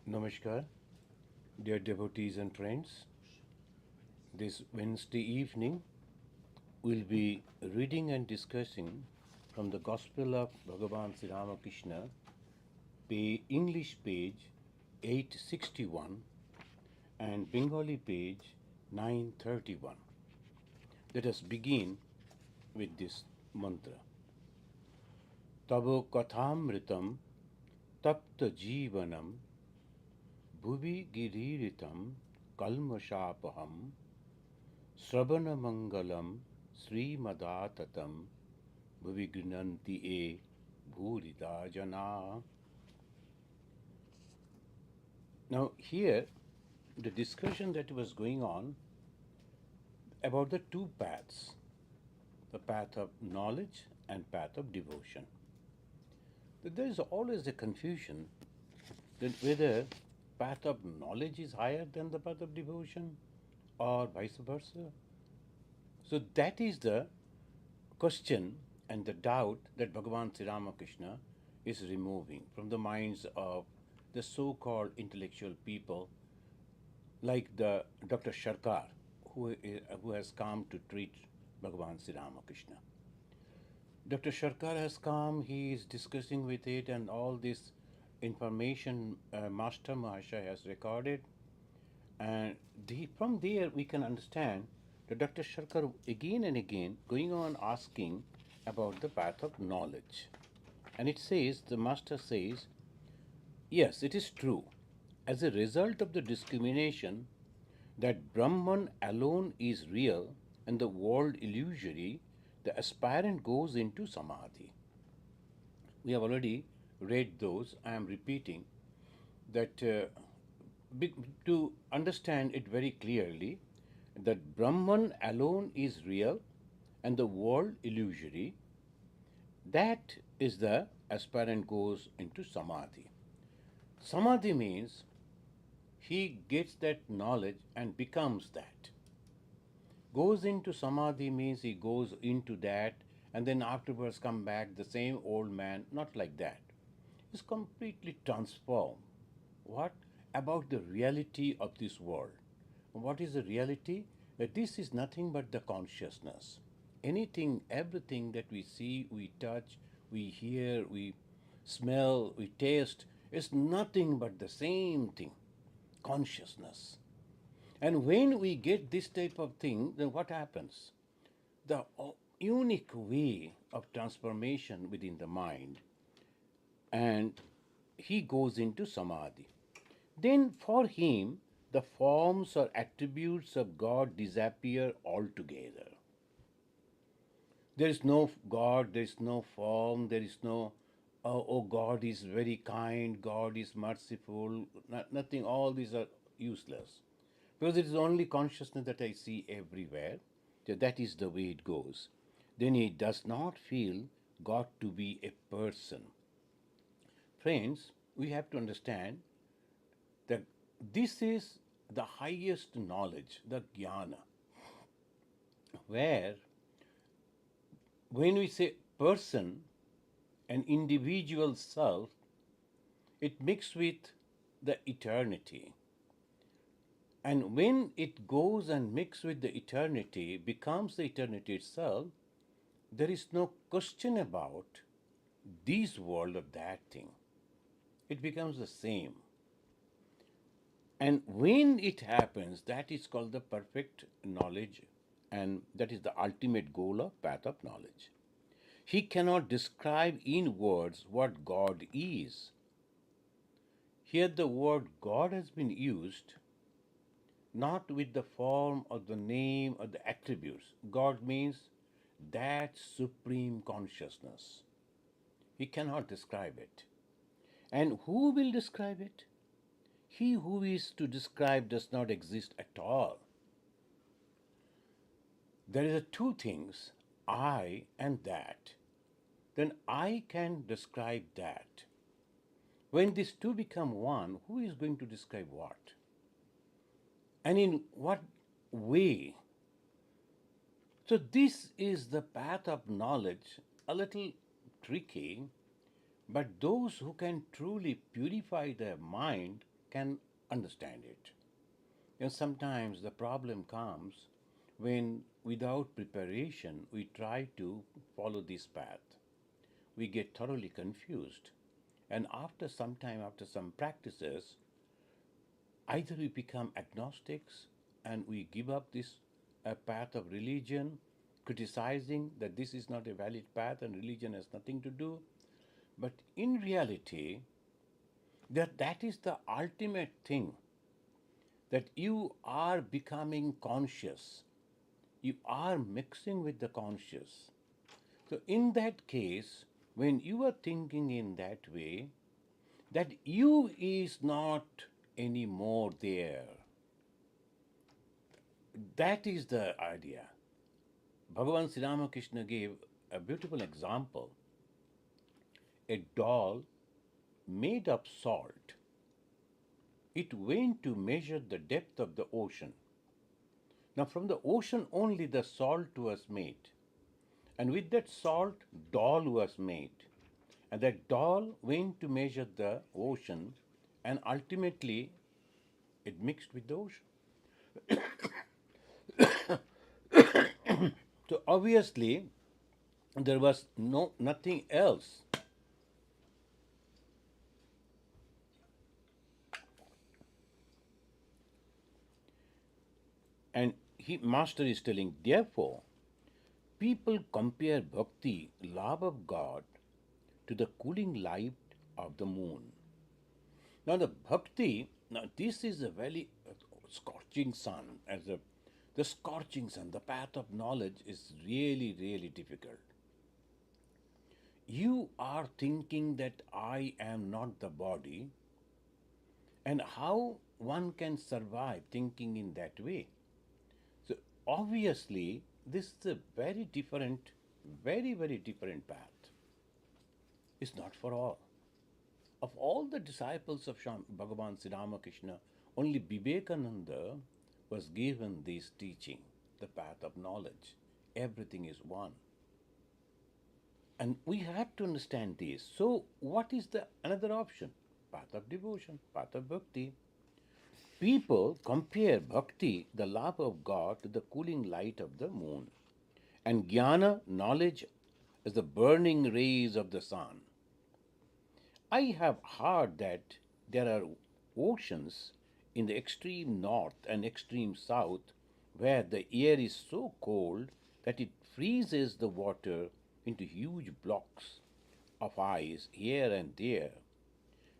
Namaskar, dear devotees and friends. This Wednesday evening, we'll be reading and discussing from the Gospel of Bhagavan Sri Ramakrishna, English page 861 and Bengali page 931. Let us begin with this mantra. Tavo kathamritam tapta jivanam bhuvi giriritam kalmashapaham Sravanamangalam Srimadatam Vivekananda e Bhurida Jana. Now, here, the discussion that was going on about the two paths, the path of knowledge and path of devotion. That there is always a confusion that whether path of knowledge is higher than the path of devotion or vice versa. So that is the question and the doubt that Bhagavan Sri Ramakrishna is removing from the minds of the so-called intellectual people like the Dr. Sharkar, who has come to treat Bhagavan Sri Ramakrishna. Dr. Sharkar has come, he is discussing with it, and all this information Master Mahasaya has recorded. And from there we can understand that Dr. Sharkar again and again going on asking about the path of knowledge. And it says, the Master says, yes, it is true. As a result of the discrimination that Brahman alone is real and the world illusory, the aspirant goes into samadhi. We have already read those. I am repeating that to understand it very clearly, that Brahman alone is real and the world illusory, that is the aspirant goes into samadhi. Samadhi means he gets that knowledge and becomes that. Goes into samadhi means he goes into that and then afterwards come back the same old man, not like that. He's completely transformed. What? About the reality of this world. What is the reality? That this is nothing but the consciousness. Anything, everything that we see, we touch, we hear, we smell, we taste is nothing but the same thing, consciousness. And when we get this type of thing, then what happens? The unique way of transformation within the mind, and he goes into samadhi. Then for him, the forms or attributes of God disappear altogether. There is no God, there is no form, there is no, oh, God is very kind, God is merciful, nothing, all these are useless. Because it is only consciousness that I see everywhere. So that is the way it goes. Then he does not feel God to be a person. Friends, we have to understand that this is the highest knowledge, the jnana, where when we say person, an individual self, it mixes with the eternity. And when it goes and mixes with the eternity, becomes the eternity itself, there is no question about this world or that thing. It becomes the same. And when it happens, that is called the perfect knowledge, and that is the ultimate goal of path of knowledge. He cannot describe in words what God is. Here the word God has been used not with the form or the name or the attributes. God means that supreme consciousness. He cannot describe it. And who will describe it? He who is to describe does not exist at all. There is two things, I and that. Then I can describe that. When these two become one, who is going to describe what? And in what way? So this is the path of knowledge, a little tricky, but those who can truly purify their mind can understand it. And sometimes the problem comes when, without preparation, we try to follow this path. We get thoroughly confused. And after some time, after some practices, either we become agnostics and we give up this path of religion, criticizing that this is not a valid path and religion has nothing to do. But in reality, that is the ultimate thing, that you are becoming conscious. You are mixing with the conscious. So, in that case, when you are thinking in that way, that you is not anymore there. That is the idea. Bhagavan Sri Ramakrishna gave a beautiful example. A doll made of salt. It went to measure the depth of the ocean. Now, from the ocean only the salt was made. And with that salt, doll was made. And that doll went to measure the ocean, and ultimately it mixed with the ocean. So obviously there was nothing else. And Master is telling, therefore, people compare bhakti, love of God, to the cooling light of the moon. Now the bhakti, now this is a very scorching sun. The scorching sun, the path of knowledge is really, really difficult. You are thinking that I am not the body, and how one can survive thinking in that way. So obviously, this is a very different, very, very different path. It's not for all. Of all the disciples of Bhagavan Sri Ramakrishna, only Vivekananda was given this teaching, the path of knowledge. Everything is one. And we have to understand this. So, what is the another option? Path of devotion, path of bhakti. People compare bhakti, the love of God, to the cooling light of the moon, and jnana, knowledge, as the burning rays of the sun. I have heard that there are oceans in the extreme north and extreme south where the air is so cold that it freezes the water into huge blocks of ice here and there.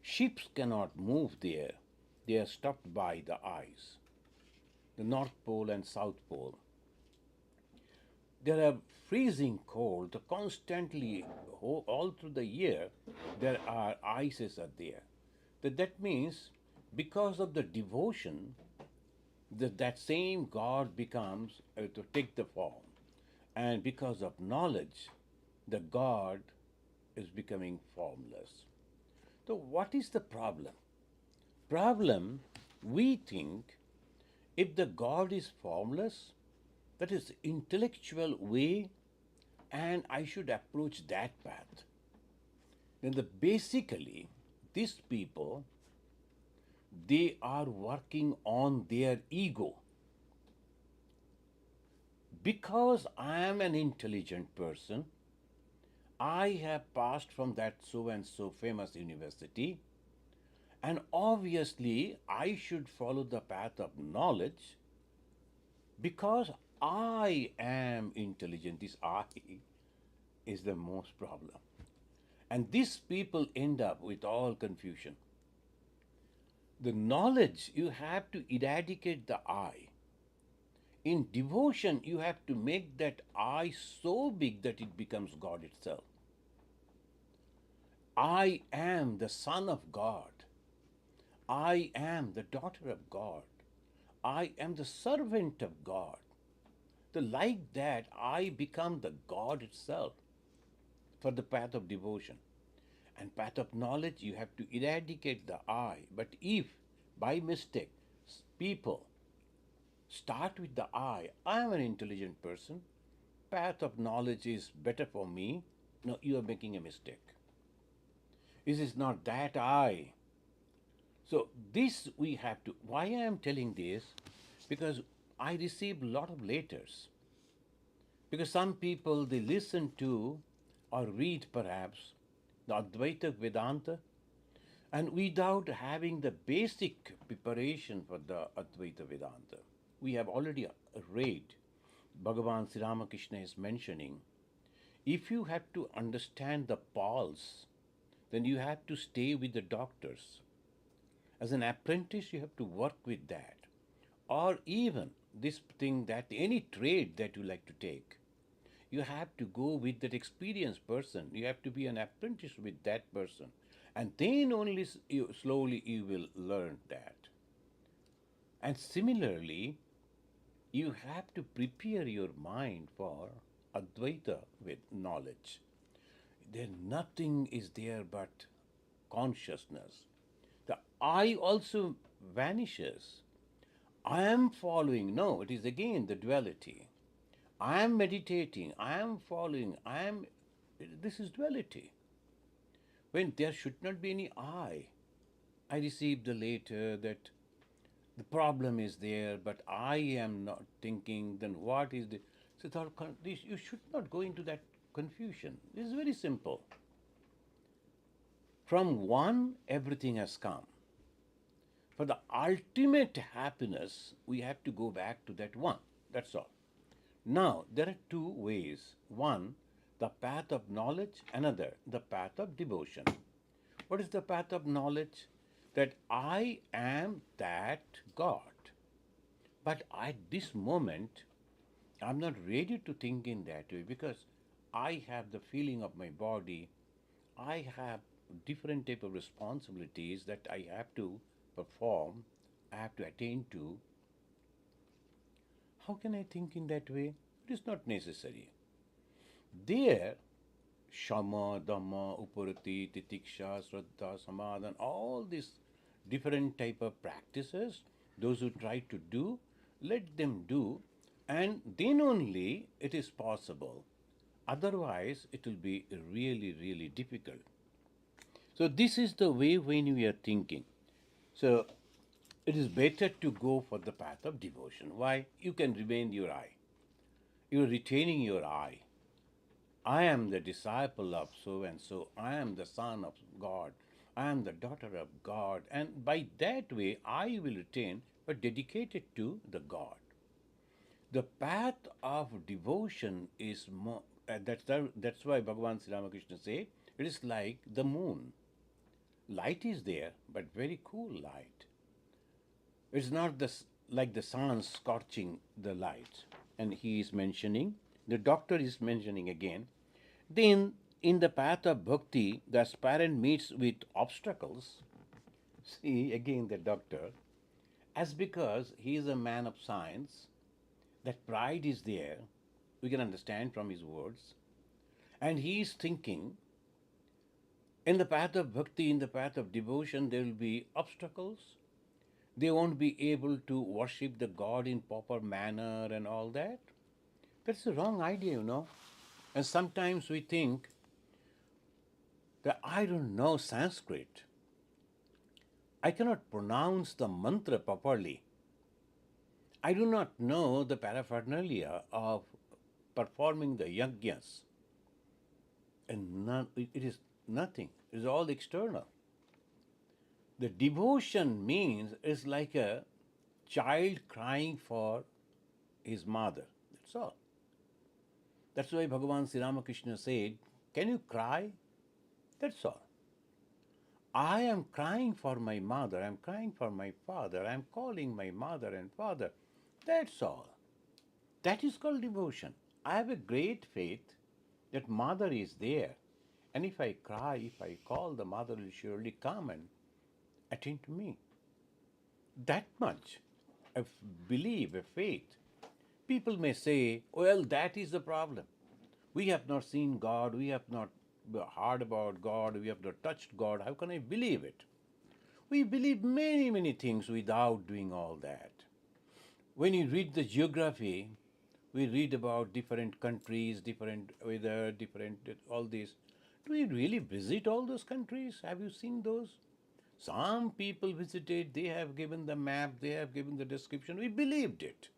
Ships cannot move there, they are stopped by the ice. The North Pole and South Pole. There are freezing cold, constantly all through the year. There are ices are there. That means because of the devotion, that same God becomes to take the form, and because of knowledge, the God is becoming formless. So, what is the problem? Problem, we think, if the God is formless, that is intellectual way, and I should approach that path. Then basically, these people, they are working on their ego. Because I am an intelligent person, I have passed from that so and so famous university, and obviously I should follow the path of knowledge because I am intelligent. This I is the most problem. And these people end up with all confusion. The knowledge, you have to eradicate the I. In devotion, you have to make that I so big that it becomes God itself. I am the Son of God. I am the daughter of God. I am the servant of God. So, like that, I become the God itself for the path of devotion. And path of knowledge, you have to eradicate the I. But if by mistake people start with the I am an intelligent person, path of knowledge is better for me, no, you are making a mistake. It is not that I. So this we have to. Why I am telling this? Because I receive a lot of letters. Because some people they listen to or read perhaps the Advaita Vedanta, and without having the basic preparation for the Advaita Vedanta, we have already read. Bhagavan Sri Ramakrishna is mentioning, if you have to understand the pulse, then you have to stay with the doctors. As an apprentice, you have to work with that. Or even this thing that any trade that you like to take, you have to go with that experienced person. You have to be an apprentice with that person. And then only slowly you will learn that. And similarly, you have to prepare your mind for Advaita with knowledge. There nothing is there but consciousness. The I also vanishes. I am following. No, it is again the duality. I am meditating. I am following. I am. This is duality. When there should not be any I received the letter that the problem is there, but I am not thinking. Then what is the? So you should not go into that confusion. This is very simple. From one, everything has come. For the ultimate happiness, we have to go back to that one. That's all. Now, there are two ways. One, the path of knowledge, another, the path of devotion. What is the path of knowledge? That I am that God. But at this moment, I'm not ready to think in that way because I have the feeling of my body. I have different type of responsibilities that I have to perform, I have to attain to. How can I think in that way? It is not necessary. There, Shama, Dhamma, Upurati, Titiksha, Shraddha, Samadhan, all these different type of practices, those who try to do, let them do, and then only it is possible. Otherwise, it will be really, really difficult. So this is the way when we are thinking. So it is better to go for the path of devotion. Why? You can remain your I. You are retaining your I. I am the disciple of so and so. I am the son of God. I am the daughter of God. And by that way, I will retain, but dedicated to the God. The path of devotion is more. That's why Bhagavan Sri Ramakrishna said it is like the moon. Light is there, but very cool light. It's not like the sun scorching the light. And he is mentioning, the doctor is mentioning again, then in the path of bhakti, the aspirant meets with obstacles. See, again, the doctor, as because he is a man of science, that pride is there, we can understand from his words, and he is thinking, in the path of bhakti, in the path of devotion, there will be obstacles. They won't be able to worship the God in proper manner and all that. That's the wrong idea. And sometimes we think that I don't know Sanskrit. I cannot pronounce the mantra properly. I do not know the paraphernalia of performing the yajnas. And it is nothing. It is all external. The devotion means it's like a child crying for his mother. That's all. That's why Bhagavan Sri Ramakrishna said, can you cry? That's all. I am crying for my mother, I am crying for my father, I am calling my mother and father. That's all. That is called devotion. I have a great faith that mother is there. And if I cry, if I call, the mother will surely come and attend to me. That much. A belief, a faith. People may say, well, that is the problem. We have not seen God, we have not heard about God, we have not touched God. How can I believe it? We believe many, many things without doing all that. When you read the geography, we read about different countries, different weather, different all this. Do we really visit all those countries? Have you seen those? Some people visited, they have given the map, they have given the description, we believed it.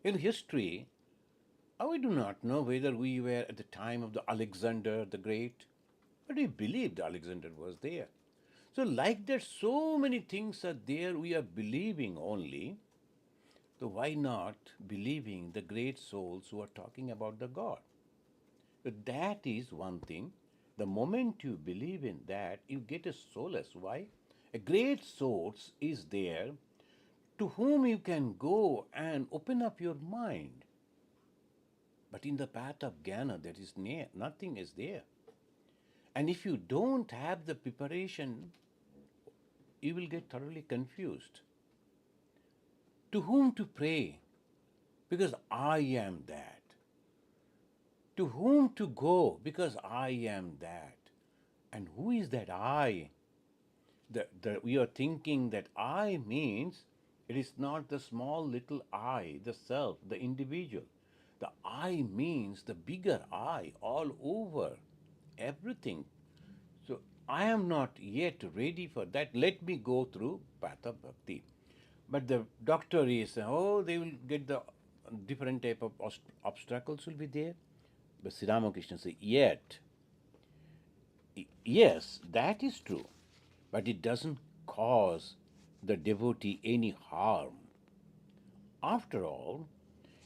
In history, we do not know whether we were at the time of the Alexander the Great, but we believed Alexander was there. So, like that, so many things are there we are believing only. So, why not believing the great souls who are talking about the God? So that is one thing. The moment you believe in that, you get a solace. Why? A great source is there to whom you can go and open up your mind. But in the path of Jnana, there is nothing is there. And if you don't have the preparation, you will get thoroughly confused. To whom to pray? Because I am that. To whom to go? Because I am that. And who is that I? We are thinking that I means it is not the small little I, the self, the individual. The I means the bigger I all over everything. So I am not yet ready for that. Let me go through path of bhakti. But the doctor is, oh, they will get the different type of obstacles will be there. But Sri Ramakrishna says, yet, yes, that is true, but it doesn't cause the devotee any harm. After all,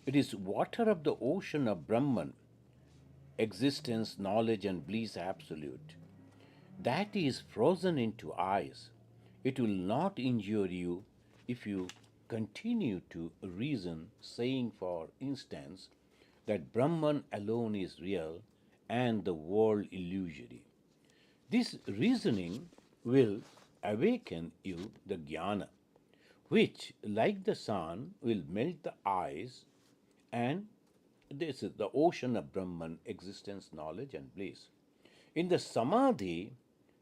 it is water of the ocean of Brahman, existence, knowledge, and bliss absolute. That is frozen into ice. It will not injure you if you continue to reason, saying, for instance, that Brahman alone is real and the world illusory. This reasoning will awaken you the jnana, which, like the sun, will melt the ice, and this is the ocean of Brahman, existence, knowledge, and bliss. In the samadhi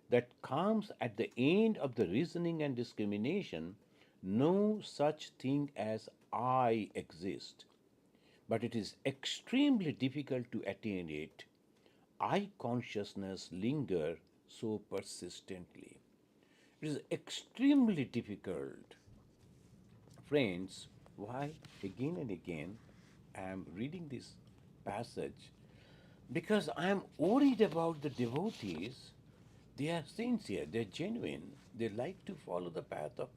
that comes at the end of the reasoning and discrimination, no such thing as I exists, but it is extremely difficult to attain it. I consciousness linger so persistently. It is extremely difficult. Friends, why again and again I am reading this passage? Because I am worried about the devotees. They are sincere, they are genuine, they like to follow the path of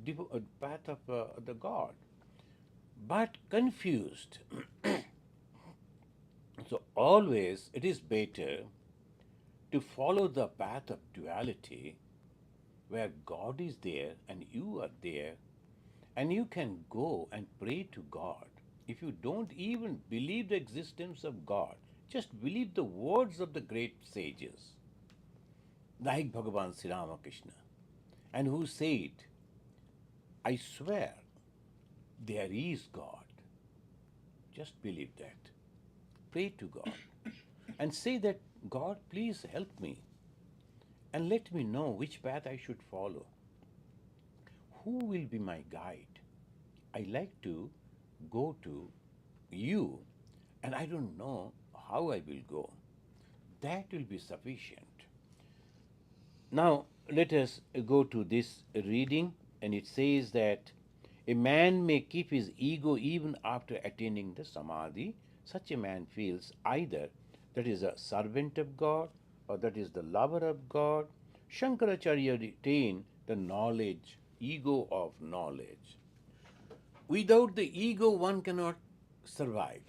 the God, but confused. So always it is better to follow the path of duality where God is there and you are there, and you can go and pray to God. If you don't even believe the existence of God, just believe the words of the great sages, like Bhagavan Sri Ramakrishna, and who said, I swear there is God. Just believe that. Pray to God and say that, God, please help me and let me know which path I should follow. Who will be my guide? I like to go to you, and I don't know how I will go. That will be sufficient. Now, let us go to this reading, and it says that a man may keep his ego even after attaining the samadhi. Such a man feels either that is a servant of God or that is the lover of God. Shankaracharya retained the knowledge, ego of knowledge. Without the ego, one cannot survive.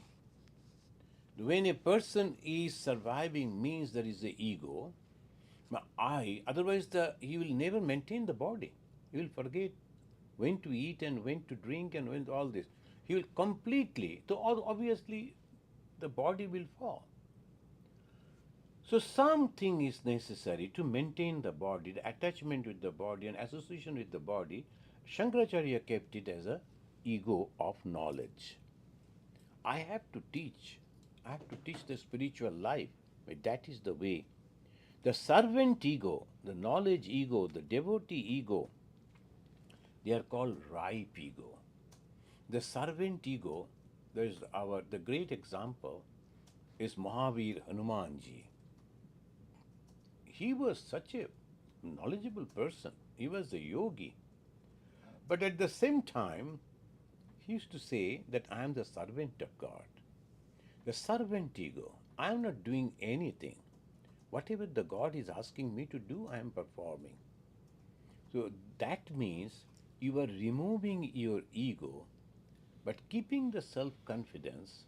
When a person is surviving means there is the ego, otherwise he will never maintain the body. He will forget when to eat and when to drink and when all this. He will completely, so obviously the body will fall. So something is necessary to maintain the body, the attachment with the body and association with the body. Shankaracharya kept it as a ego of knowledge. I have to teach. I have to teach the spiritual life. But that is the way. The servant ego, the knowledge ego, the devotee ego, they are called ripe ego. The servant ego, there is the great example is Mahavir Hanumanji. He was such a knowledgeable person. He was a yogi. But at the same time, he used to say that I am the servant of God. The servant ego. I am not doing anything. Whatever the God is asking me to do, I am performing. So that means you are removing your ego, but keeping the self confidence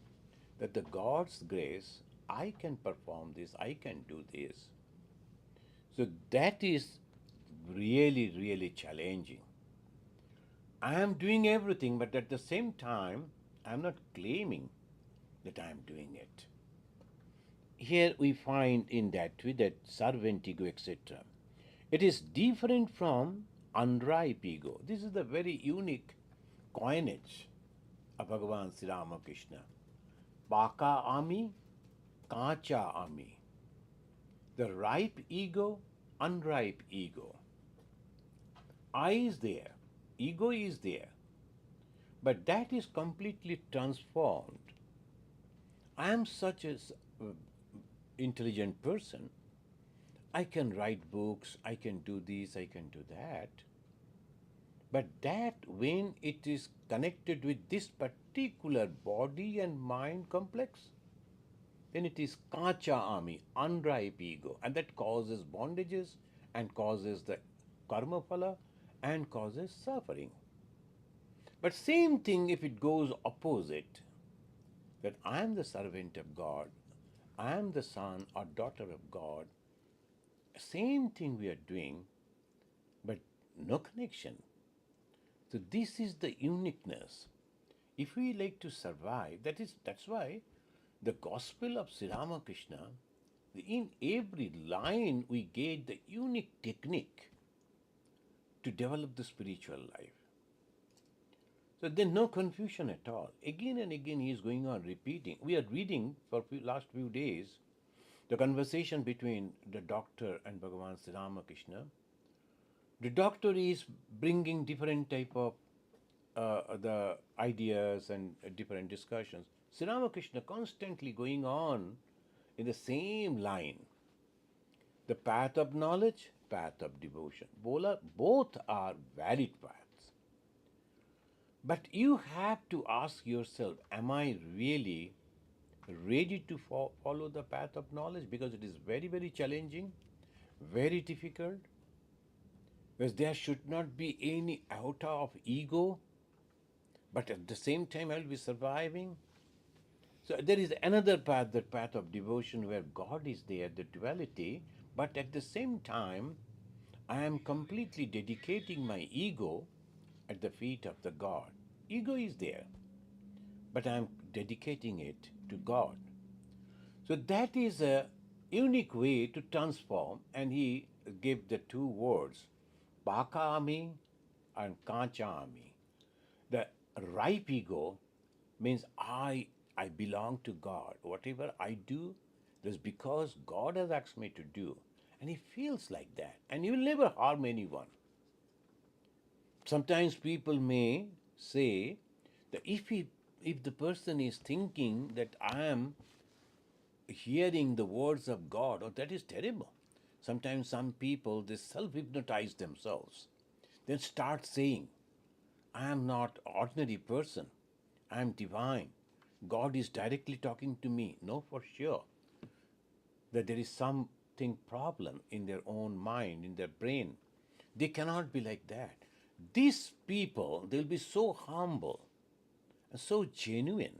that the God's grace, I can perform this, I can do this. So that is really, really challenging. I am doing everything, but at the same time, I am not claiming that I am doing it. Here we find in that with that servant ego, etc. It is different from unripe ego. This is the very unique coinage of Bhagavan Sri Ramakrishna. Paka ami, kacha ami. The ripe ego, unripe ego. I is there, ego is there, but that is completely transformed. I am such an intelligent person. I can write books, I can do this, I can do that. But that when it is connected with this particular body and mind complex, then it is kacha ami, unripe ego, and that causes bondages and causes the karma phala and causes suffering. But same thing if it goes opposite, that I am the servant of God, I am the son or daughter of God, same thing we are doing, but no connection. So this is the uniqueness. If we like to survive, that's why the gospel of Sri Ramakrishna, in every line we get the unique technique to develop the spiritual life. So there's no confusion at all. Again and again he is going on repeating. We are reading for last few days the conversation between the doctor and Bhagavan Sri Ramakrishna. The doctor is bringing different type of the ideas and different discussions. Sri Ramakrishna constantly going on in the same line. The path of knowledge, path of devotion. Both are valid paths. But you have to ask yourself, am I really ready to follow the path of knowledge? Because it is very, very challenging, very difficult. Because there should not be any iota of ego, but at the same time I will be surviving. So there is another path, the path of devotion, where God is there, the duality, but at the same time I am completely dedicating my ego at the feet of the God. Ego is there, but I am dedicating it to God. So that is a unique way to transform, and he gave the two words, Pakami and Kachami. The ripe ego means I belong to God. Whatever I do, that's because God has asked me to do. And he feels like that. And he will never harm anyone. Sometimes people may say that if the person is thinking that I am hearing the words of God, oh, that is terrible. Sometimes some people, they self-hypnotize themselves. Then start saying, I am not ordinary person. I am divine. God is directly talking to me. No, for sure. That there is something problem in their own mind, in their brain. They cannot be like that. These people, they'll be so humble, so genuine,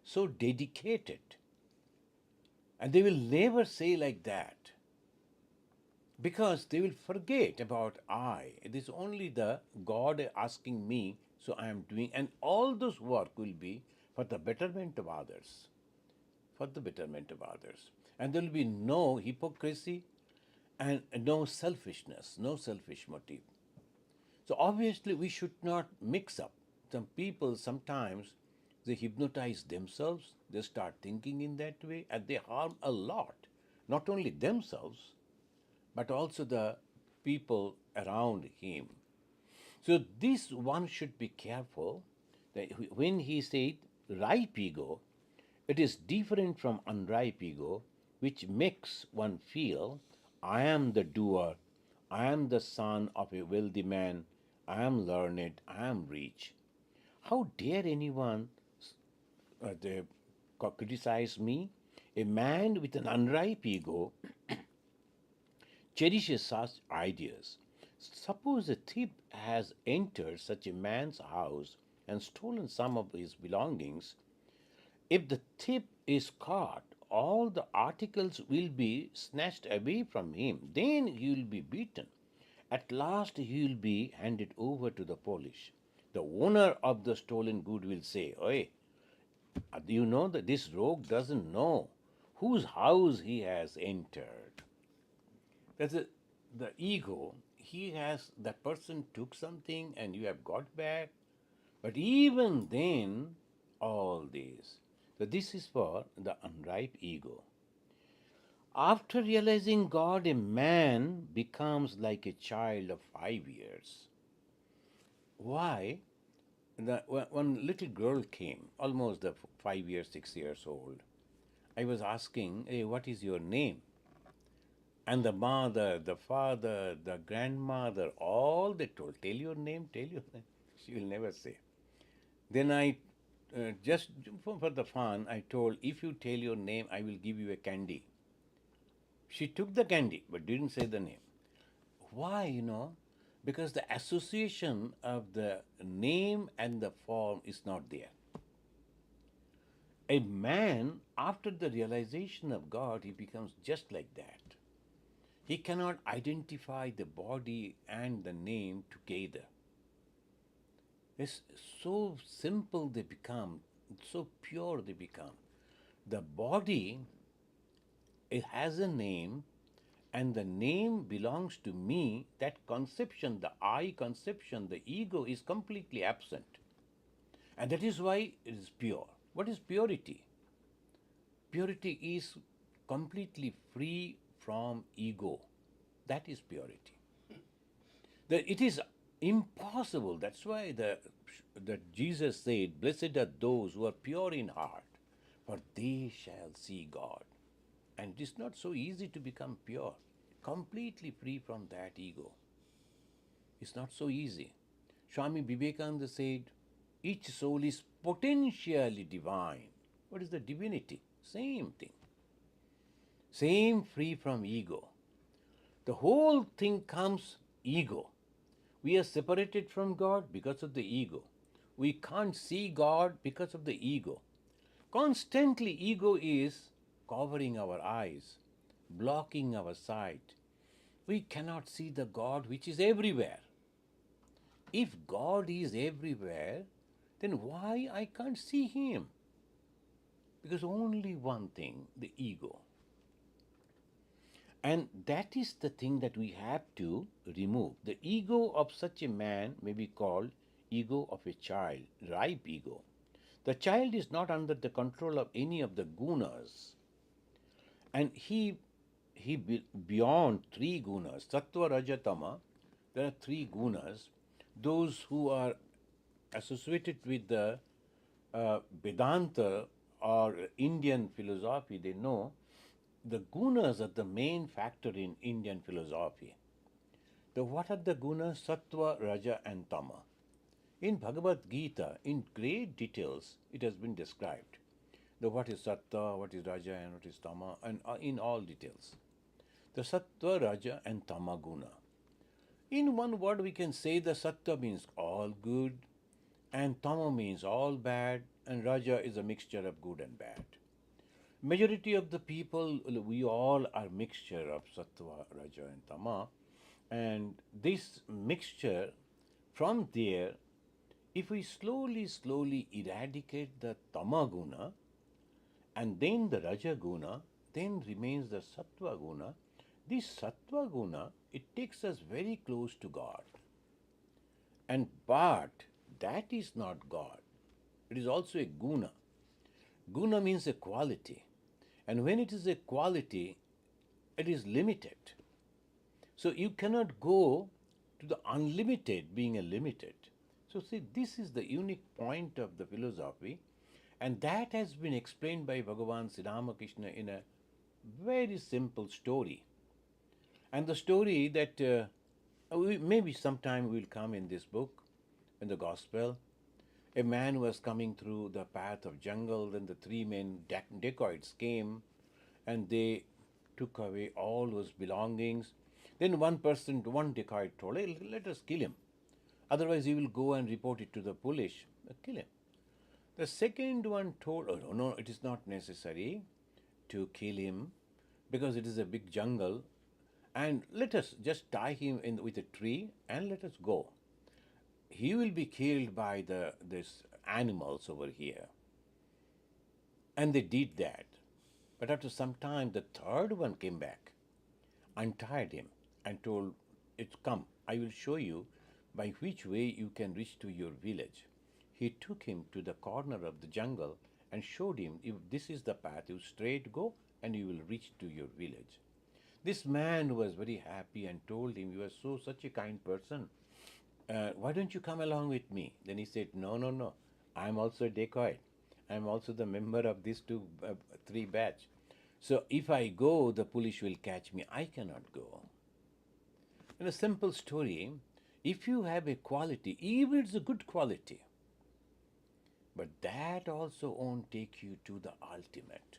so dedicated. And they will never say like that. Because they will forget about I. It is only the God asking me, so I am doing, and all those work will be for the betterment of others. For the betterment of others. And there will be no hypocrisy and no selfishness, no selfish motive. So obviously we should not mix up. Some people sometimes they hypnotize themselves, they start thinking in that way, and they harm a lot. Not only themselves, but also the people around him. So this one should be careful that when he said ripe ego, it is different from unripe ego, which makes one feel I am the doer, I am the son of a wealthy man. I am learned. I am rich. How dare anyone they criticize me? A man with an unripe ego cherishes such ideas. Suppose a thief has entered such a man's house and stolen some of his belongings. If the thief is caught, all the articles will be snatched away from him. Then he will be beaten. At last he will be handed over to the police. The owner of the stolen good will say, "Oi, you know that this rogue doesn't know whose house he has entered." That's a, the ego. He has, that person took something and you have got back. But even then, all this. So this is for the unripe ego. After realizing God, a man becomes like a child of 5 years. Why? One little girl came, almost the 5 years, 6 years old. I was asking, "Hey, what is your name?" And the mother, the father, the grandmother, all they told, "Tell your name, tell your name." She will never say. Then I, just for the fun, I told, "If you tell your name, I will give you a candy." She took the candy but didn't say the name. Why, Because the association of the name and the form is not there. A man, after the realization of God, he becomes just like that. He cannot identify the body and the name together. It's so simple they become, so pure they become. The body, it has a name, and the name belongs to me. That conception, the I conception, the ego is completely absent. And that is why it is pure. What is purity? Purity is completely free from ego. That is purity. It is impossible. That's why that Jesus said, "Blessed are those who are pure in heart, for they shall see God." And it is not so easy to become pure, completely free from that ego. It's not so easy. Swami Vivekananda said, "Each soul is potentially divine." What is the divinity? Same thing. Same, free from ego. The whole thing comes ego. We are separated from God because of the ego. We can't see God because of the ego. Constantly, ego is covering our eyes, blocking our sight. We cannot see the God which is everywhere. If God is everywhere, then why I can't see Him? Because only one thing, the ego. And that is the thing that we have to remove. The ego of such a man may be called ego of a child, ripe ego. The child is not under the control of any of the gunas, and beyond three gunas, sattva, raja, tama. There are three gunas. Those who are associated with the Vedanta or Indian philosophy, they know the gunas are the main factor in Indian philosophy. What are the gunas? Sattva, Raja, and Tama. In Bhagavad Gita, in great details, it has been described. What is Sattva, what is Raja, and what is Tama, and in all details. The Sattva, Raja, and Tama guna. In one word, we can say the Sattva means all good, and Tama means all bad, and Raja is a mixture of good and bad. Majority of the people, we all are mixture of Sattva, Raja, and Tama, and this mixture, from there, if we slowly eradicate the Tama guna and then the Raja guna, then remains the Sattva guna. This Sattva guna, it takes us very close to God. But that is not God. It is also a guna. Guna means a quality. And when it is a quality, it is limited. So you cannot go to the unlimited being a limited. So see, this is the unique point of the philosophy, and that has been explained by Bhagavan Sri Ramakrishna in a very simple story. And the story that Maybe sometime we'll come in this book, in the Gospel. A man was coming through the path of jungle, then the three men dacoits came and they took away all those belongings. Then one dacoit told, hey, let us kill him. Otherwise, he will go and report it to the police. Kill him. The second one told, oh, no, it is not necessary to kill him because it is a big jungle, and let us just tie him in with a tree and let us go. He will be killed by this animals over here. And they did that. But after some time, the third one came back, untied him, and told, it's come, I will show you by which way you can reach to your village. He took him to the corner of the jungle and showed him, if this is the path, you straight go and you will reach to your village. This man was very happy and told him, you are such a kind person. Why don't you come along with me? Then he said, no, I am also a dacoit. I am also the member of these three batch. So if I go, the police will catch me. I cannot go. In a simple story, if you have a quality, even it's a good quality, but that also won't take you to the ultimate.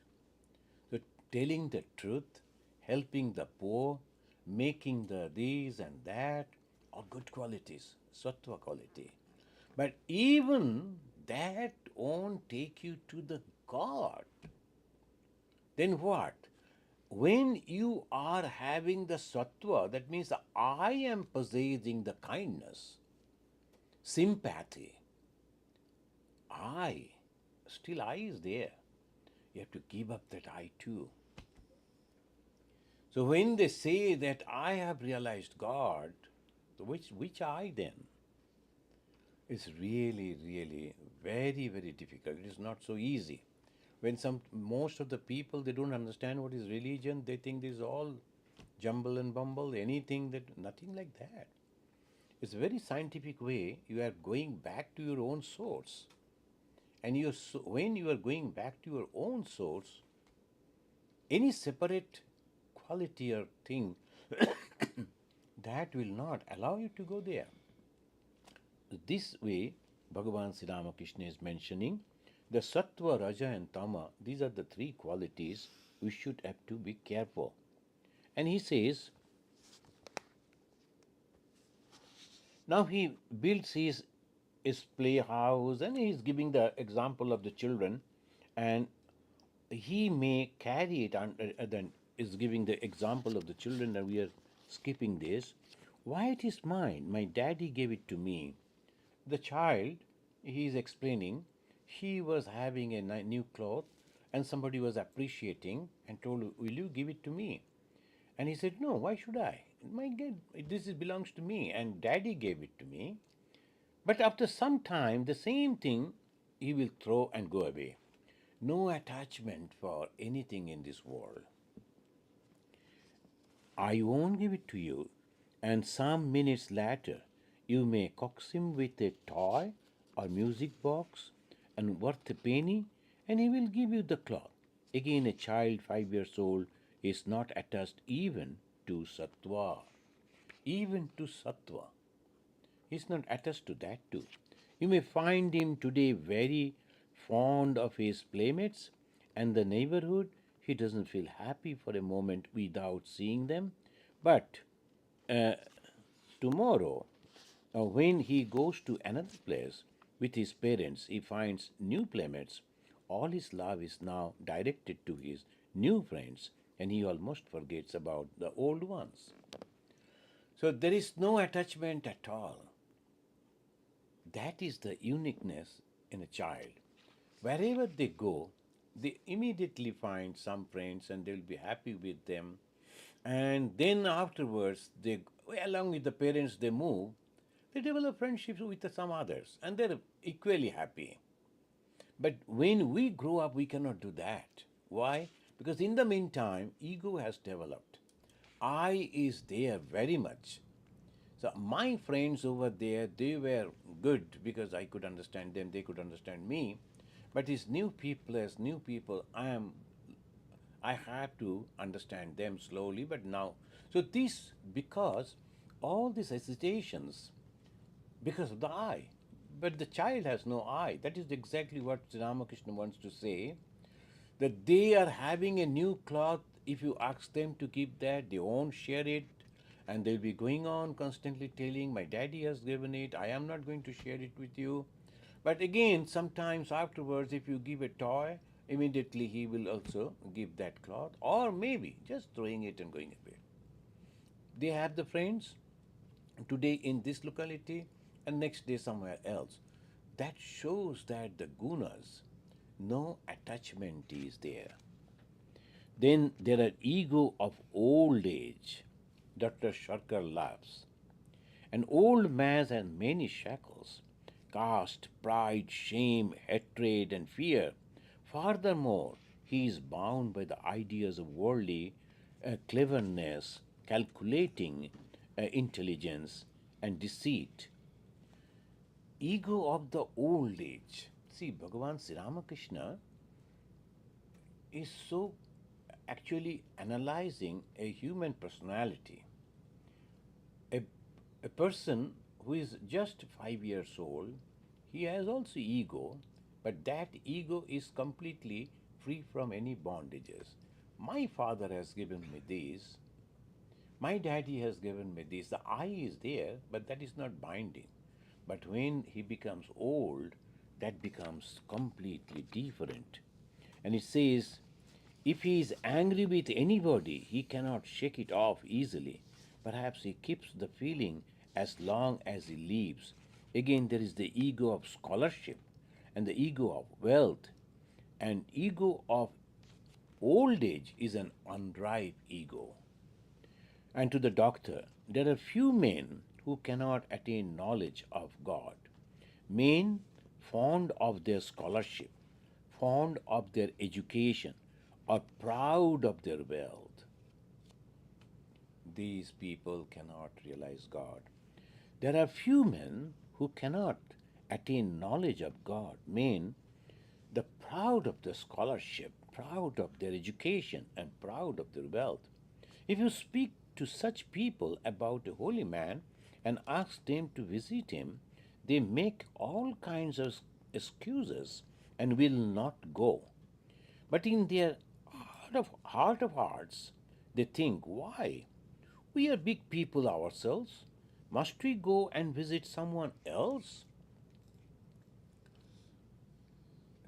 So telling the truth, helping the poor, making the this and that are good qualities, sattva quality. But even that won't take you to the God. Then what? When you are having the sattva, that means I am possessing the kindness, sympathy. Still I is there. You have to give up that I too. So when they say that I have realized God, which I then? It's really, really very, very difficult. It is not so easy. When most of the people, they don't understand what is religion, they think this is all jumble and bumble, nothing like that. It's a very scientific way. You are going back to your own source. And when you are going back to your own source, any separate quality or thing that will not allow you to go there. This way, Bhagavan Sri Ramakrishna is mentioning the sattva, raja, and tama. These are the three qualities we should have to be careful. And he says, now he builds his playhouse and he is giving the example of the children, and he may carry it then is giving the example of the children, and we are skipping this. Why it is mine? My daddy gave it to me. The child, he is explaining, he was having a new cloth and somebody was appreciating and told, will you give it to me? And he said, no, why should I? My God, belongs to me and daddy gave it to me. But after some time, the same thing he will throw and go away. No attachment for anything in this world. I won't give it to you. And some minutes later, you may coax him with a toy or music box and worth a penny, and he will give you the cloth. Again, a child 5 years old is not attached even to sattva. Even to sattva. He is not attached to that too. You may find him today very fond of his playmates and the neighborhood. He doesn't feel happy for a moment without seeing them. But tomorrow, when he goes to another place with his parents, he finds new playmates. All his love is now directed to his new friends, and he almost forgets about the old ones. So there is no attachment at all. That is the uniqueness in a child. Wherever they go, they immediately find some friends and they'll be happy with them. And then afterwards, along with the parents, they move. They develop friendships with some others and they're equally happy. But when we grow up, we cannot do that. Why? Because in the meantime, ego has developed. I is there very much. So my friends over there, they were good because I could understand them, they could understand me. But as new people, I have to understand them slowly. But now, so this because all these hesitations because of the I. But the child has no I. That is exactly what Ramakrishna wants to say, that they are having a new cloth. If you ask them to keep that, they won't share it. And they'll be going on constantly telling, my daddy has given it, I am not going to share it with you. But again, sometimes afterwards, if you give a toy, immediately he will also give that cloth, or maybe just throwing it and going away. They have the friends today in this locality and next day somewhere else. That shows that the gunas, no attachment is there. Then there are ego of old age. Dr. Sharkar laughs. An old man has many shackles: caste, pride, shame, hatred, and fear. Furthermore, he is bound by the ideas of worldly cleverness, calculating intelligence, and deceit. Ego of the old age. See, Bhagavan Sri Ramakrishna is so actually analyzing a human personality. A, a person who is just 5 years old, he has also ego, but that ego is completely free from any bondages. My father has given me this, my daddy has given me this. The I is there, but that is not binding. But when he becomes old, that becomes completely different. And it says, if he is angry with anybody, he cannot shake it off easily. Perhaps he keeps the feeling as long as he lives. Again, there is the ego of scholarship and the ego of wealth. And ego of old age is an unripe ego. And to the doctor, there are few men who cannot attain knowledge of God. Men fond of their scholarship, fond of their education, are proud of their wealth. These people cannot realize God. There are few men who cannot attain knowledge of God. Men, the proud of their scholarship, proud of their education, and proud of their wealth. If you speak to such people about a holy man and ask them to visit him, they make all kinds of excuses and will not go. But in their heart of hearts, they think, why? We are big people ourselves. Must we go and visit someone else?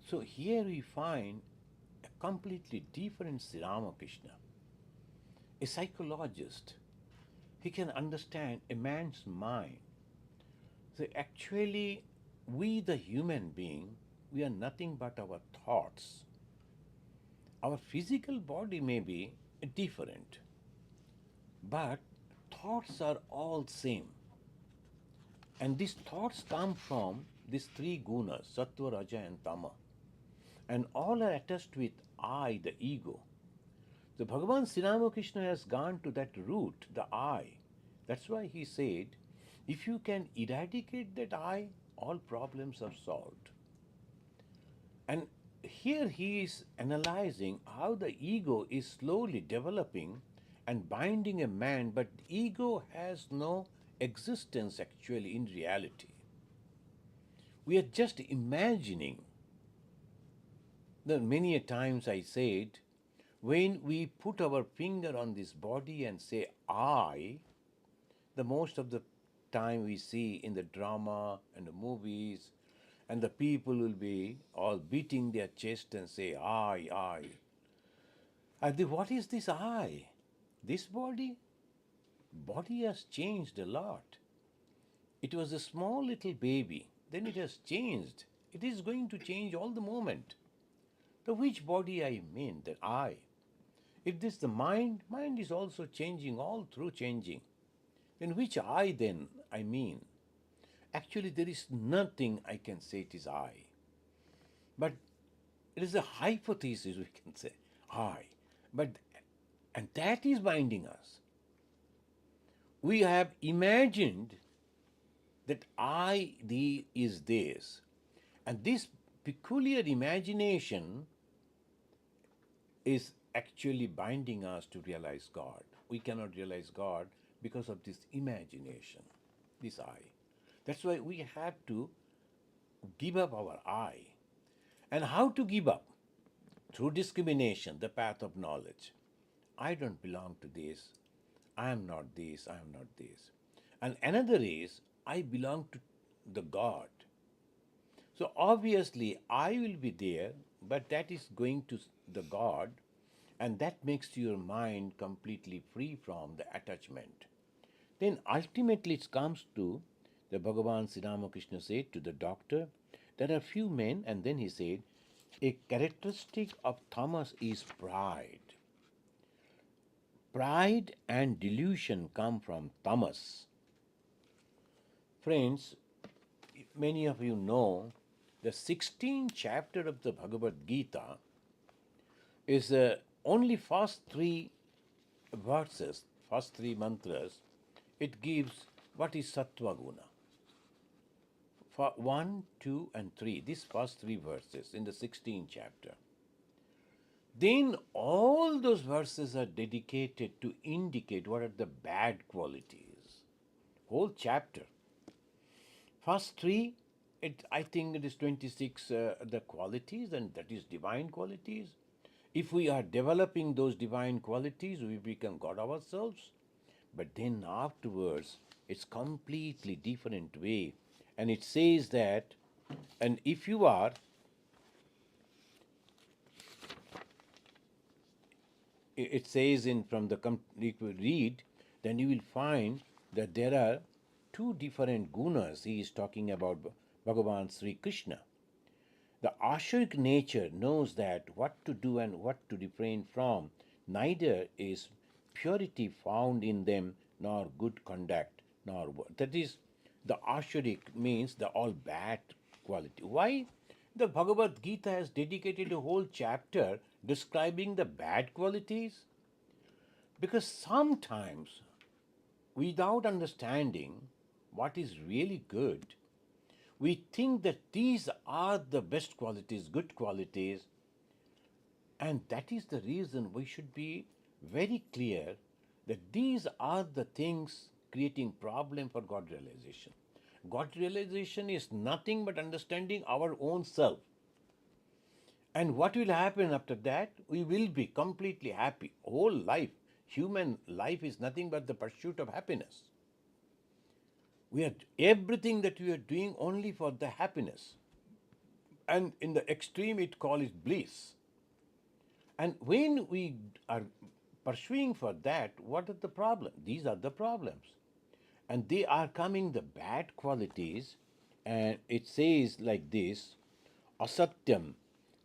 So here we find a completely different Sri Ramakrishna, a psychologist. He can understand a man's mind. So actually, we the human being, we are nothing but our thoughts. Our physical body may be different, but thoughts are all same. And these thoughts come from these three gunas, sattva, raja, and tama. And all are attached with I, the ego. The Bhagavan Sri Ramakrishna has gone to that root, the I. That's why he said, if you can eradicate that I, all problems are solved. And here he is analyzing how the ego is slowly developing and binding a man, but ego has no existence actually in reality. We are just imagining. There many a times I said, when we put our finger on this body and say I, the most of the time we see in the drama and the movies, and the people will be all beating their chest and say I. What is this I? This body? Body has changed a lot. It was a small little baby, then it has changed. It is going to change all the moment. The which body I mean, the I. If this the mind, mind is also changing, all through changing. Then which I then I mean? Actually, there is nothing I can say it is I. But it is a hypothesis we can say, I. But and that is binding us. We have imagined that I thee is this. And this peculiar imagination is actually binding us to realize God. We cannot realize God because of this imagination, this I. That's why we have to give up our I. And how to give up? Through discrimination, the path of knowledge. I don't belong to this. I am not this. I am not this. And another is, I belong to the God. So obviously, I will be there, but that is going to the God, and that makes your mind completely free from the attachment. Then ultimately it comes to the Bhagavan Sri Ramakrishna said to the doctor, there are few men, and then he said, a characteristic of tamas is pride. Pride and delusion come from tamas. Friends, many of you know the 16th chapter of the Bhagavad Gita is only first three verses, first three mantras. It gives what is sattva guna. For 1, 2, and 3, these first three verses in the 16th chapter. Then all those verses are dedicated to indicate what are the bad qualities. Whole chapter. First three, I think it is 26 the qualities, and that is divine qualities. If we are developing those divine qualities, we become God ourselves. But then afterwards, it's completely different way. And it says that, and if you are, it says in from the, if you read, then you will find that there are two different gunas. He is talking about Bhagavan Sri Krishna. The ashuric nature knows that what to do and what to refrain from. Neither is purity found in them, nor good conduct, nor that is, the ashuric means the all bad quality. Why? The Bhagavad Gita has dedicated a whole chapter describing the bad qualities. Because sometimes, without understanding what is really good, we think that these are the best qualities, good qualities, and that is the reason we should be very clear that these are the things creating problem for God realization. God realization is nothing but understanding our own self. And what will happen after that? We will be completely happy. Whole life, human life is nothing but the pursuit of happiness. We are everything that we are doing only for the happiness. And in the extreme, it calls it bliss. And when we are pursuing for that, what are the problems? These are the problems. And they are coming the bad qualities, and it says like this, asatyam,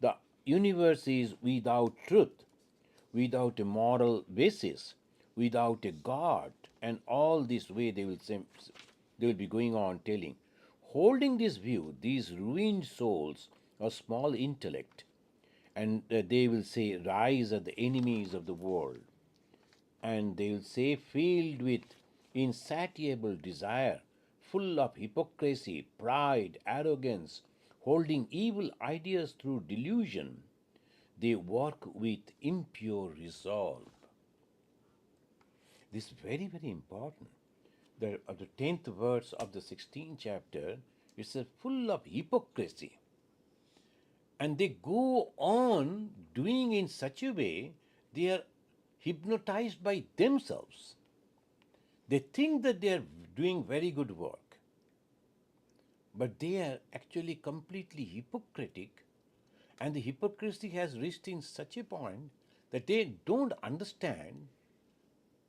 the universe is without truth, without a moral basis, without a God, and all this way they will be going on telling. Holding this view, these ruined souls of small intellect, and they will say, rise are the enemies of the world. And they will say, filled with insatiable desire, full of hypocrisy, pride, arrogance, holding evil ideas through delusion, they work with impure resolve. This is very, very important. The 10th verse of the 16th chapter is full of hypocrisy. And they go on doing in such a way, they are hypnotized by themselves. They think that they are doing very good work, but they are actually completely hypocritic, and the hypocrisy has reached in such a point that they don't understand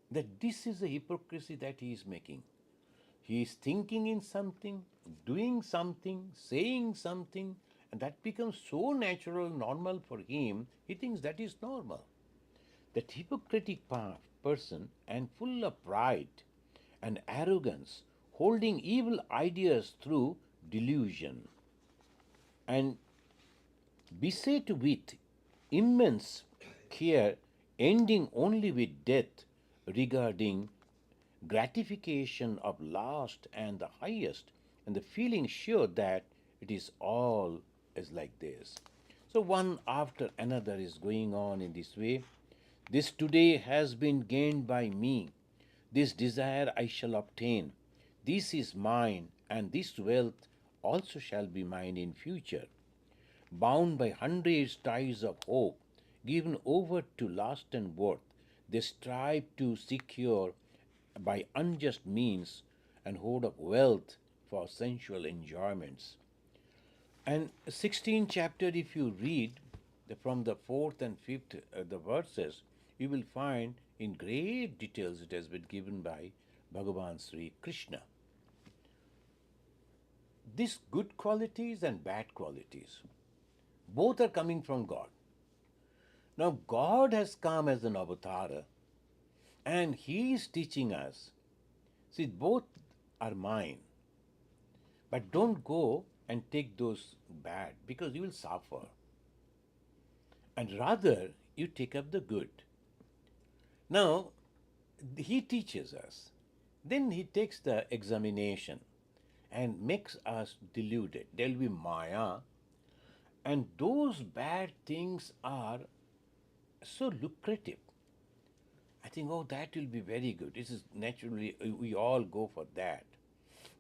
that this is the hypocrisy that he is making. He is thinking in something, doing something, saying something, and that becomes so natural, normal for him, he thinks that is normal. That hypocritic person and full of pride and arrogance, holding evil ideas through delusion, and beset with immense care, ending only with death, regarding gratification of last and the highest, and the feeling sure that it is all is like this. So one after another is going on in this way. This today has been gained by me. This desire I shall obtain. This is mine, and this wealth also shall be mine in future. Bound by hundreds ties of hope, given over to lust and worth, they strive to secure by unjust means and hoard of wealth for sensual enjoyments. And 16th chapter, if you read from the fourth and fifth the verses, you will find in great details it has been given by Bhagavan Sri Krishna. These good qualities and bad qualities, both are coming from God. Now, God has come as an avatar and He is teaching us. See, both are mine, but don't go and take those bad because you will suffer. And rather, you take up the good. Now, He teaches us. Then He takes the examination and makes us deluded. There will be Maya, and those bad things are so lucrative. I think, oh, that will be very good. This is naturally, we all go for that.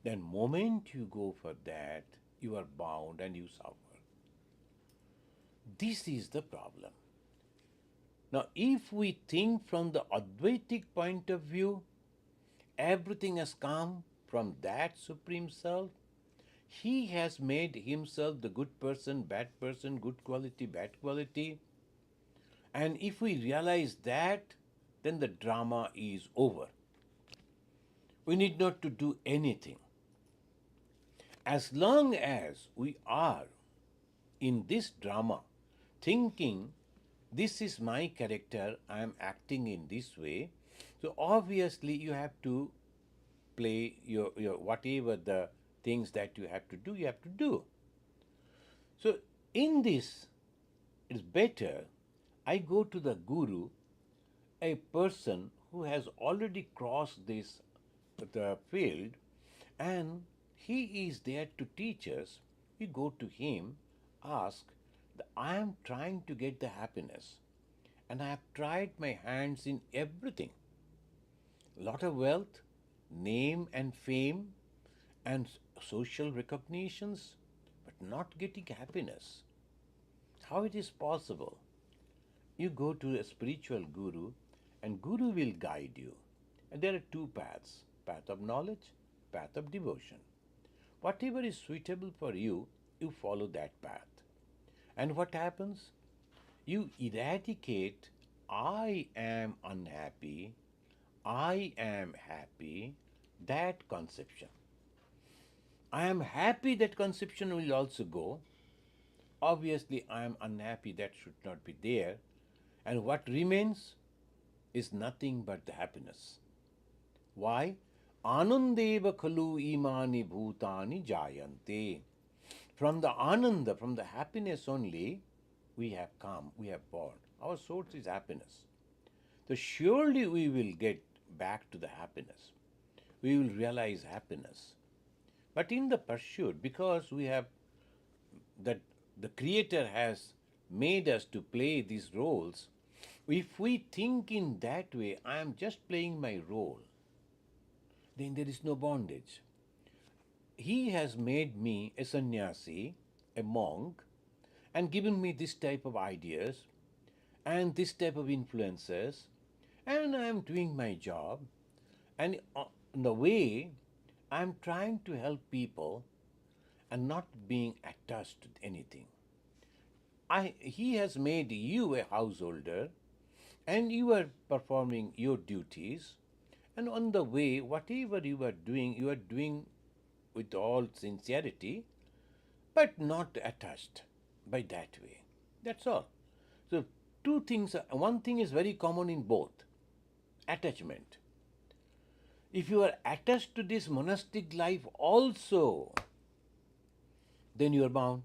Then, moment you go for that, you are bound and you suffer. This is the problem. Now, if we think from the Advaitic point of view, everything has come from that Supreme Self. He has made himself the good person, good quality, bad quality. And if we realize that, then the drama is over. We need not to do anything. As long as we are in this drama, thinking this is my character, I am acting in this way, so obviously you have to play your whatever the things that you have to do, you have to do. So in this, it's better I go to the guru, a person who has already crossed this the field, and he is there to teach us. We go to him, ask, I am trying to get the happiness, and I have tried my hands in everything. Lot of wealth, name and fame, and social recognitions, but not getting happiness. How it is possible? You go to a spiritual guru, and guru will guide you. And there are two paths: path of knowledge, path of devotion. Whatever is suitable for you, you follow that path. And what happens? You eradicate I am unhappy, I am happy, that conception. I am happy, that conception will also go. Obviously, I am unhappy, that should not be there. And what remains is nothing but the happiness. Why? Anandeva khalu imani bhutani jayante. From the ananda, from the happiness only, we have come, we have born. Our source is happiness. So surely we will get back to the happiness. We will realize happiness. But in the pursuit, because we have that the Creator has made us to play these roles, if we think in that way, I am just playing my role, then there is no bondage. He has made me a sannyasi, a monk, and given me this type of ideas and this type of influences, and I am doing my job, and in the way I am trying to help people and not being attached to anything. He has made you a householder, and you are performing your duties, and on the way, whatever you are doing with all sincerity, but not attached by that way. That's all. So, two things, one thing is very common in both: attachment. If you are attached to this monastic life also, then you are bound.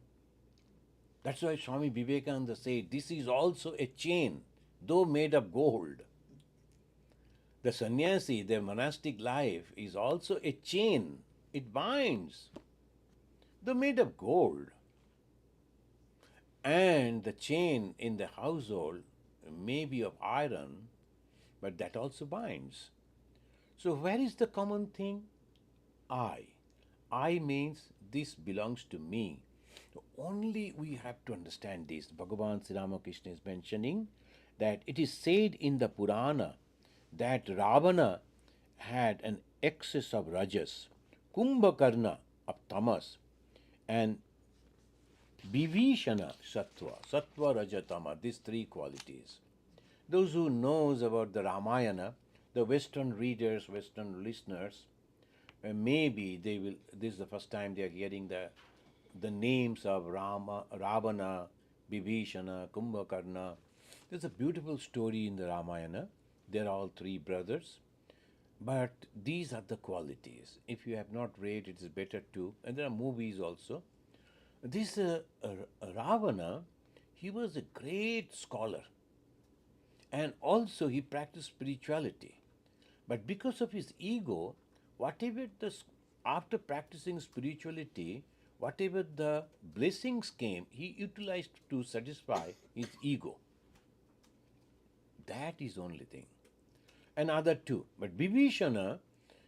That's why Swami Vivekananda said, this is also a chain, though made of gold. The sannyasi, the monastic life, is also a chain. It binds, though made of gold. And the chain in the household may be of iron, but that also binds. So, where is the common thing? I. I means this belongs to me. So only we have to understand this. Bhagavan Sri Ramakrishna is mentioning that it is said in the Purana that Ravana had an excess of rajas, Kumbhakarna of tamas, and Vibhishana sattva, rajatama, these three qualities. Those who knows about the Ramayana, the Western readers, Western listeners, maybe they will. This is the first time they are hearing the names of Ravana, Vibhishana, Kumbhakarna. There's a beautiful story in the Ramayana. They're all three brothers, but these are the qualities. If you have not read, it is better to. And there are movies also. This Ravana, he was a great scholar, and also he practiced spirituality. But because of his ego, whatever after practicing spirituality, whatever the blessings came, he utilized to satisfy his ego. That is only thing. And other two. But Vibhishana,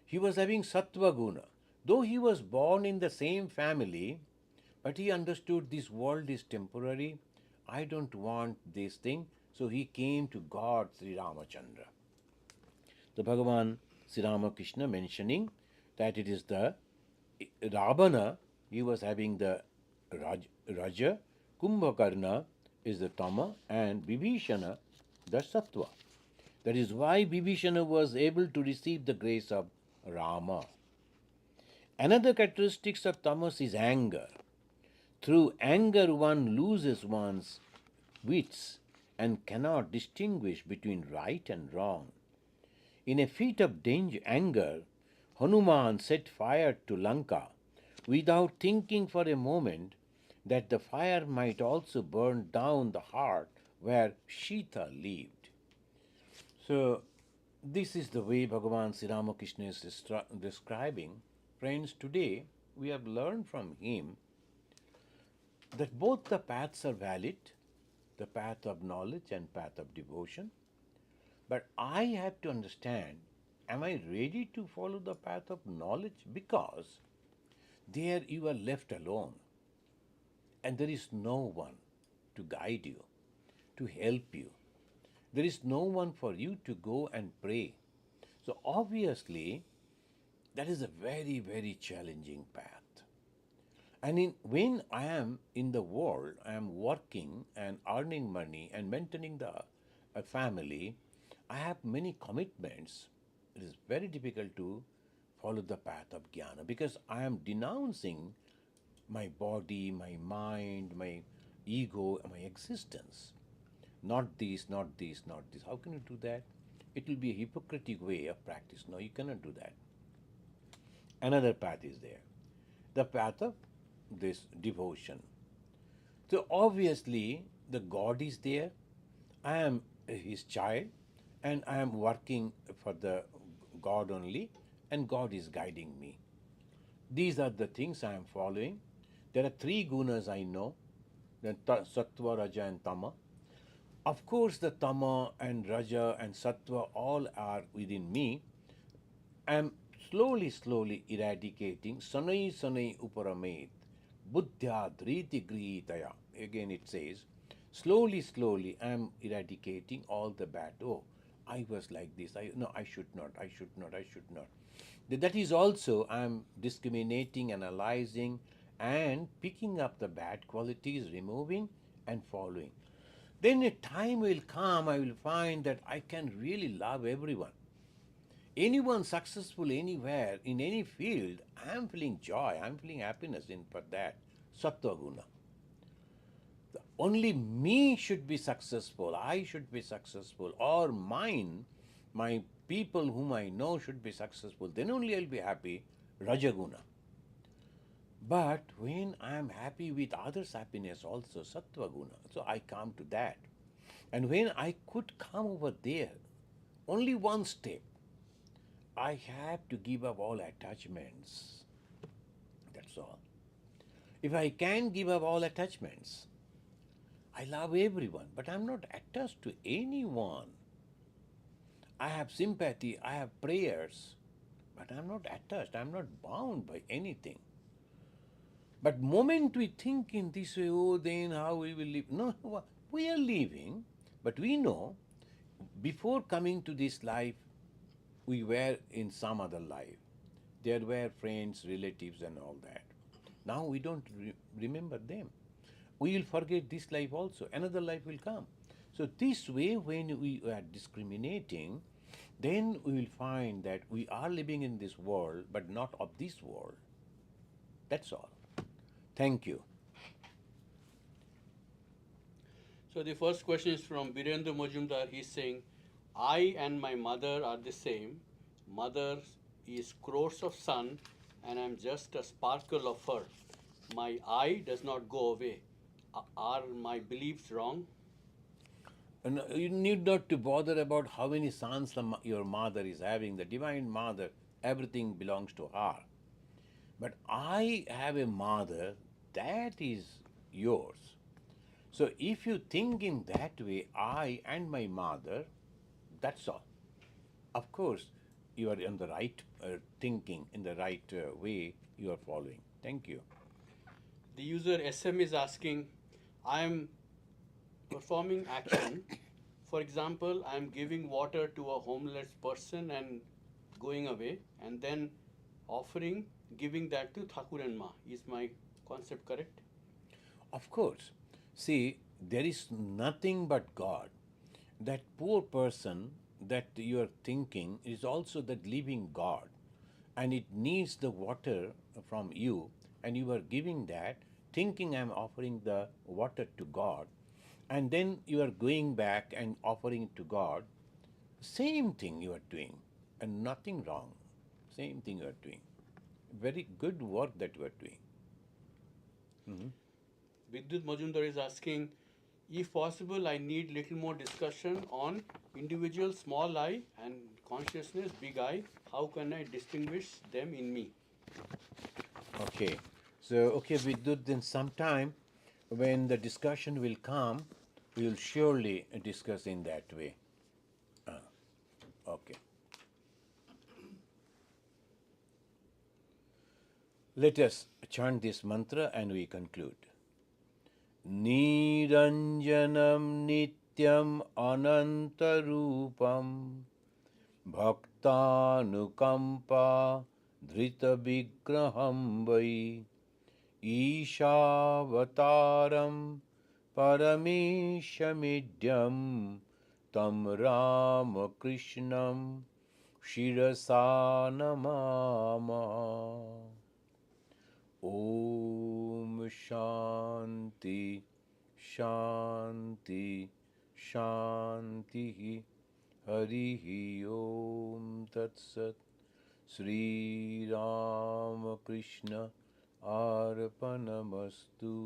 he was having sattva guna. Though he was born in the same family, but he understood this world is temporary. I don't want this thing. So he came to God, Sri Ramachandra. The Bhagavan Sri Ramakrishna mentioning that it is the Ravana, he was having the Raja, Kumbhakarna is the Tama, and Vibhishana the Sattva. That is why Vibhishana was able to receive the grace of Rama. Another characteristic of tamas is anger. Through anger, one loses one's wits and cannot distinguish between right and wrong. In a fit of anger, Hanuman set fire to Lanka without thinking for a moment that the fire might also burn down the heart where Sita lived. So, this is the way Bhagavan Sri Ramakrishna is describing. Friends, today we have learned from him that both the paths are valid, the path of knowledge and path of devotion. But I have to understand, am I ready to follow the path of knowledge? Because there you are left alone and there is no one to guide you, to help you. There is no one for you to go and pray. So obviously, that is a very, very challenging path. And when I am in the world, I am working and earning money and maintaining a family, I have many commitments. It is very difficult to follow the path of jnana because I am denouncing my body, my mind, my ego, my existence. Not this, not this, not this. How can you do that? It will be a hypocritical way of practice. No, you cannot do that. Another path is there, the path of this devotion. So obviously, the God is there. I am his child, and I am working for the God only, and God is guiding me. These are the things I am following. There are three gunas I know, the sattva, raja, and tama. Of course, the tama and raja and sattva all are within me. I am slowly eradicating sanai sanai uparamet buddhya dhriti grihitaya. Again it says, slowly I am eradicating all the bad. Oh, I was like this. No, I should not. That is also I am discriminating, analyzing, and picking up the bad qualities, removing and following. Then a time will come, I will find that I can really love everyone. Anyone successful anywhere, in any field, I am feeling joy, I am feeling happiness in for that. Sattva guna. Only me should be successful, I should be successful, or my people whom I know should be successful. Then only I'll be happy. Rajaguna. But when I am happy with others' happiness also, Sattva Guna, so I come to that. And when I could come over there, only one step, I have to give up all attachments. That's all. If I can give up all attachments, I love everyone, but I'm not attached to anyone. I have sympathy, I have prayers, but I'm not attached, I'm not bound by anything. But moment we think in this way, oh, then how we will live? No, we are living, but we know before coming to this life, we were in some other life. There were friends, relatives, and all that. Now we don't remember them. We will forget this life also. Another life will come. So, this way, when we are discriminating, then we will find that we are living in this world, but not of this world. That's all. Thank you. So the first question is from Birendra Majumdar. He's saying, I and my mother are the same. Mother is crores of sun, and I'm just a sparkle of her. My I does not go away. Are my beliefs wrong? And you need not to bother about how many sons your mother is having. The Divine Mother, everything belongs to her. But I have a mother, that is yours. So if you think in that way, I and my mother, that's all. Of course, you are in the right thinking, in the right way you are following. Thank you. The user SM is asking, I am performing action. For example, I am giving water to a homeless person and going away, and then offering, giving that to Thakur and Ma. Is my concept correct? Of course. See, there is nothing but God. That poor person that you are thinking is also that living God. And it needs the water from you, and you are giving that, thinking I'm offering the water to God. And then you are going back and offering it to God. Same thing you are doing, and nothing wrong. Same thing you are doing. Very good work that you are doing. Vidyut Majumdar is asking, if possible, I need little more discussion on individual small I and consciousness big I. How can I distinguish them in me? Okay. So, okay, Vidyut, then sometime when the discussion will come, we will surely discuss in that way. Okay. Let us chant this mantra and we conclude. Niranjanam nityam anantarupam bhaktanukampa धृतविग्रहं वै ईशावतारं परमेशमिड्यं तं रामकृष्णं शिरसा नमामः। ॐ शान्ति शान्ति शान्तिः। हरिः ॐ तत्सत्। श्रीरामकृष्ण अर्पणमस्तु।